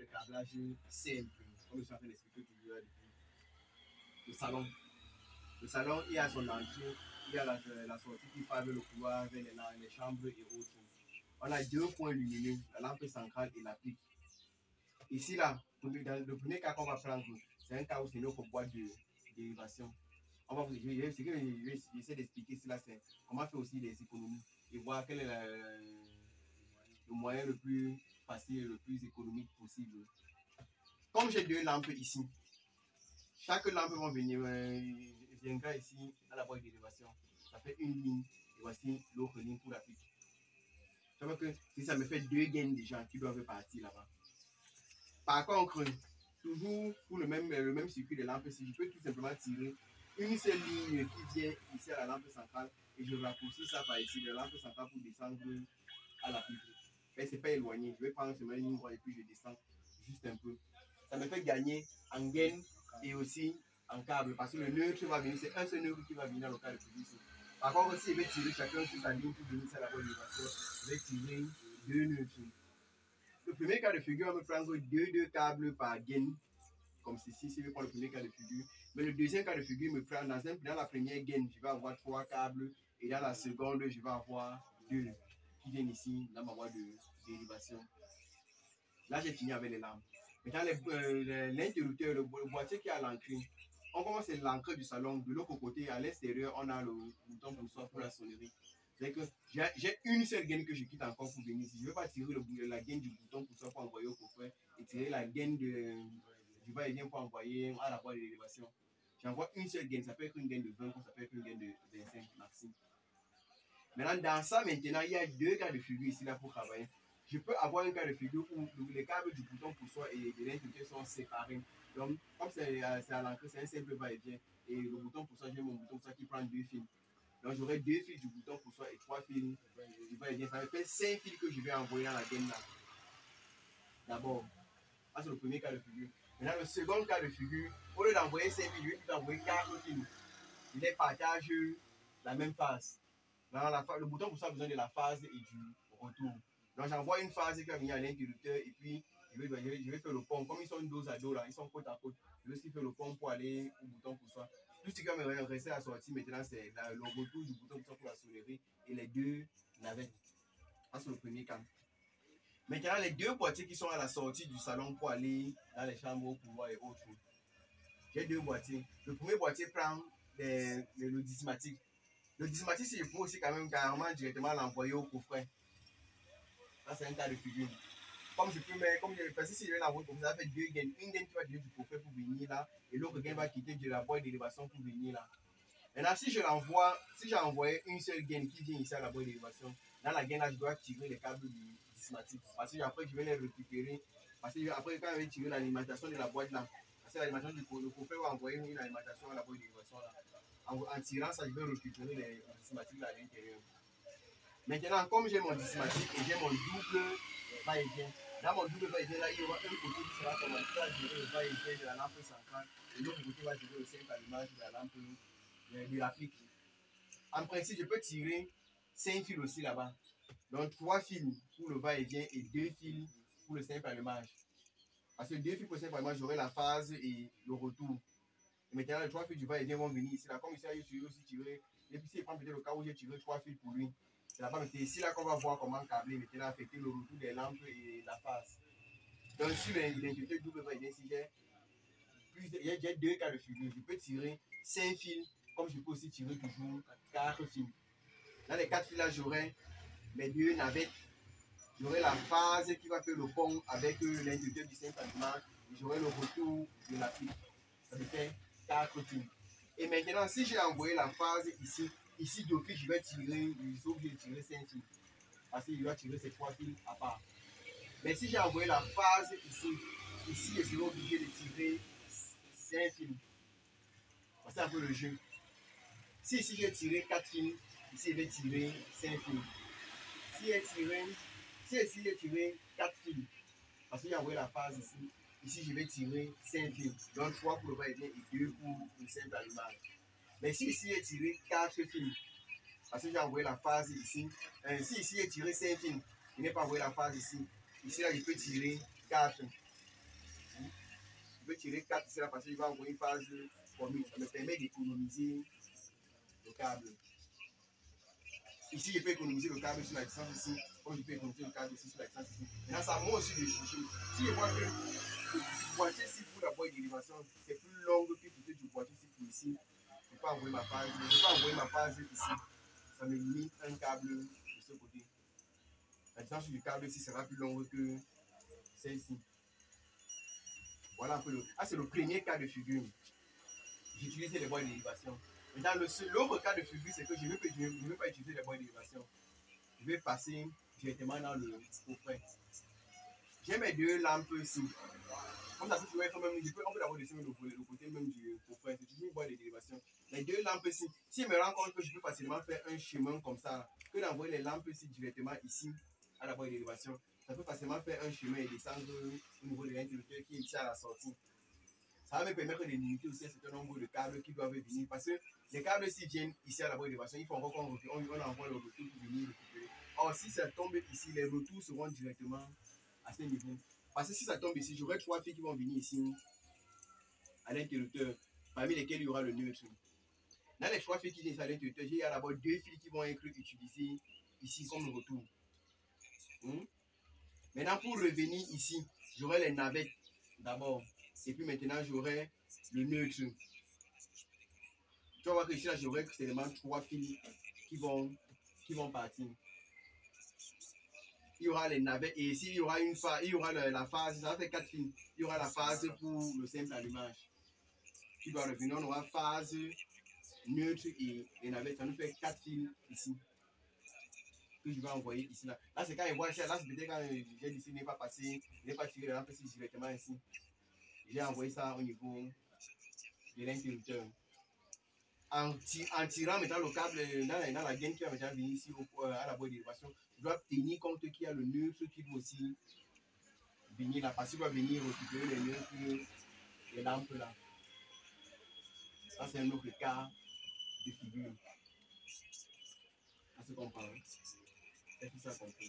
le câblage simple, comme je suis en train d'expliquer toujours depuis le salon. Le salon, il y a son entrée, il y a la sortie qui part vers le couloir, vers les chambres et autres. On a deux points lumineux, la lampe centrale et la pique. Ici, là, dans le premier cas qu'on va prendre, c'est un cas où c'est notre boîte de dérivation. On va vous dire, ce que j'essaie d'expliquer ici, là, c'est comment faire aussi des économies et voir quel est le moyen le plus facile et le plus économique possible. Comme j'ai deux lampes ici, chaque lampe va venir, viendra ici à la boîte de dérivation. Ça fait une ligne et voici l'autre ligne pour la pique. Ça veut que si ça me fait deux gaines déjà qui doivent partir là-bas. Par contre, toujours pour le même circuit de lampe, si je peux tout simplement tirer une seule ligne qui vient ici à la lampe centrale et je raccourcis ça par ici, de la lampe centrale pour descendre à la pique. Mais c'est pas éloigné, je vais prendre seulement une ligne droite et puis je descends juste un peu. Ça me fait gagner en gaine et aussi en câble parce que le nœud qui va venir, c'est un seul nœud qui va venir dans le cas de celui-ci. Par contre, si je vais tirer chacun sur sa ligne pour venir sur la bonne élévation, je vais tirer deux nœuds. Le premier cas de figure, on va prendre deux câbles par gaine, comme ceci, si je prends le premier cas de figure. Mais le deuxième cas de figure me prend dans la première gaine, je vais avoir trois câbles et dans la seconde, je vais avoir deux qui viennent ici dans ma voie de dérivation. Là, j'ai fini avec les lampes. Maintenant, l'interrupteur, le boîtier qui est à l'entrée, on commence à l'entrée du salon. De l'autre côté, à l'extérieur, on a le bouton pour la sonnerie. C'est que j'ai une seule gaine que je quitte encore pour venir ici. Je ne vais pas tirer la gaine du bouton pour envoyer au coffret et tirer la gaine du va-et-vient pour envoyer à la boîte d'élévation. J'envoie une seule gaine. Ça peut être une gaine de 20, ça peut être une gaine de 25 maxi. Maintenant, dans ça, maintenant, il y a deux cas de figure ici là pour travailler. Je peux avoir un cas de figure où les câbles du bouton poussoir et de l'interrupteur sont séparés. Donc, comme c'est à l'entrée, c'est un simple va-et-vient. Et le bouton poussoir, j'ai mon bouton poussoir qui prend deux fils. Donc, j'aurai deux fils du bouton poussoir et trois fils du va-et-vient. Ça me fait 5 fils que je vais envoyer dans la gaine là. D'abord, ça c'est le premier cas de figure. Maintenant, le second cas de figure, au lieu d'envoyer 5 fils, je vais envoyer 4 fils. Il les partage la même phase. Le bouton poussoir a besoin de la phase et du retour. Donc, j'envoie une phase qui va venir à l'interrupteur et puis je vais faire le pont. Comme ils sont dos à dos, là, ils sont côte à côte, je vais aussi faire le pont pour aller au bouton poussoir. Tout ce qui va me rester à sortir maintenant, c'est le retour du bouton poussoir pour la sonnerie et les deux navettes. Ça, c'est le premier cas. Maintenant, les deux boîtiers qui sont à la sortie du salon pour aller dans les chambres au couloir et autres. J'ai deux boîtiers. Le premier boîtier prend le dismatique. Le dismatique, si je peux aussi quand même carrément directement l'envoyer au coffret. Ça, c'est un cas de figure. Comme je peux mettre, parce que si je vais l'envoyer comme ça, ça fait deux gaines. Une gaine qui va du coffret pour venir là, et l'autre gaine va quitter de la boîte d'élévation pour venir là. Maintenant, si j'ai envoyé une seule gaine qui vient ici à la boîte d'élévation, dans la gaine là, je dois tirer les câbles du dismatique. Parce que après, je vais les récupérer. Parce que après, quand je vais tirer l'alimentation de la boîte là, parce que l'alimentation du coffret va envoyer une alimentation à la boîte d'élévation là. En tirant ça, je vais récupérer les dismatiques à l'intérieur. Maintenant, comme j'ai mon dismatique et j'ai mon double va-et-vient, dans mon double va-et-vient, là, il y aura un côté qui sera commencé à gérer le va-et-vient de la lampe centrale et l'autre côté va gérer le simple allumage de la lampe de la pique. En principe, je peux tirer 5 fils aussi là-bas. Donc, 3 fils pour le va-et-vient et 2 fils pour le simple allumage. Parce que 2 fils pour le simple allumage, j'aurai la phase et le retour. Et maintenant, les 3 fils du va-et-vient vont venir ici. Là. Comme ici, je vais aussi tirer. Et puis, si je prends peut-être le cas où j'ai tiré 3 fils pour lui, c'est là-bas. C'est ici là qu'on va voir comment câbler, maintenant affecter le retour des lampes et la phase. Donc, sur l'indicateur double va-et-vient, si j'ai deux cas de figure, je peux tirer 5 fils, comme je peux aussi tirer toujours 4 fils. Dans les 4 fils là, j'aurai mes deux navettes. J'aurai la phase qui va faire le pont avec l'indicateur du simple allumage. Et j'aurai le retour de la pique. Ça me fait 4 fils. Et maintenant, si j'ai envoyé la phase ici d'office, je vais tirer, je suis obligé de tirer 5 fils. Parce qu'il doit tirer ces 3 fils à part. Mais si j'ai envoyé la phase ici, je serai obligé de tirer 5 fils. C'est un peu le jeu. Si ici j'ai tiré 4 fils, ici je vais tirer 5 fils. Si ici j'ai tiré 4 fils, parce que j'ai envoyé la phase ici je vais tirer 5 fils. Donc 3 pour le va-et-vient et 2 pour le simple allumage. Mais si ici j'ai tiré 4 fils, parce que j'ai envoyé la phase ici, si ici j'ai tiré 5 fils, je n'ai pas envoyé la phase ici. Ici là je peux tirer 4. je vais tirer 4 ici là parce que je vais envoyer une phase commune. Ça me permet d'économiser le câble. Ici, je peux économiser le câble sur la distance ici, comme je peux économiser le câble ici sur la distance ici. Maintenant, ça monte aussi de juger. Si je vois que le boîtier ici pour la boîte d'élévation, c'est plus long que peut-être du boîtier ici pour ici, je peux envoyer ma phase. Je peux envoyer ma phase ici. Ça me limite un câble de ce côté. La distance du câble ici sera plus longue que celle-ci. Voilà un peu le. Ah, c'est le premier cas de figure. J'utilisais les boîtes d'élévation. Maintenant, l'autre cas de figure, c'est que je ne veux pas utiliser les boîtes d'élévation. Je vais passer directement dans le coffret. J'ai mes deux lampes ici. Comme ça, tu vois, même, on peut l'avoir dessus le côté même du coffret. C'est toujours une boîte d'élévation. Les deux lampes ici, si je me rends compte que je peux facilement faire un chemin comme ça, que d'envoyer les lampes ici directement ici à la boîte d'élévation, ça peut facilement faire un chemin et descendre au niveau de l'interrupteur qui est ici à la sortie. Ça va me permettre de limiter aussi un certain nombre de câbles qui doivent venir. Parce que les câbles, s'ils viennent ici à la boîte d'élévation, il faut encore qu'on envoie le retour pour venir récupérer. Or, si ça tombe ici, les retours seront directement à ce niveau. Parce que si ça tombe ici, j'aurai 3 fils qui vont venir ici à l'interrupteur, parmi lesquels il y aura le neutre. Dans les 3 fils qui viennent à l'interrupteur, il y a d'abord 2 fils qui vont être utilisés ici comme retour. Maintenant, pour revenir ici, j'aurai les navettes d'abord. Et puis maintenant, j'aurai le neutre. Tu vas voir que ici, là, j'aurai seulement 3 fils qui vont partir. Il y aura les navettes et ici, il y aura une phase, il y aura la phase, ça va faire 4 fils. Il y aura la phase pour le simple allumage qui doit revenir. On aura phase, neutre et les navettes. Ça nous fait 4 fils ici que je vais envoyer ici. Là, c'est quand il voit ça. Là, c'est peut-être quand j'ai décidé de ne pas passer, de ne pas tirer la lampe ici directement ici. J'ai envoyé ça au niveau de l'interrupteur. En tirant maintenant le câble dans la gaine qui va déjà venir ici à la boîte d'élévation, je dois tenir compte qu'il y a le neutre qui doit aussi venir là, parce qu'il va venir récupérer les neutres, les lampes là. Ça, c'est un autre cas de figure. Ça se comprend. Est-ce que ça comprend?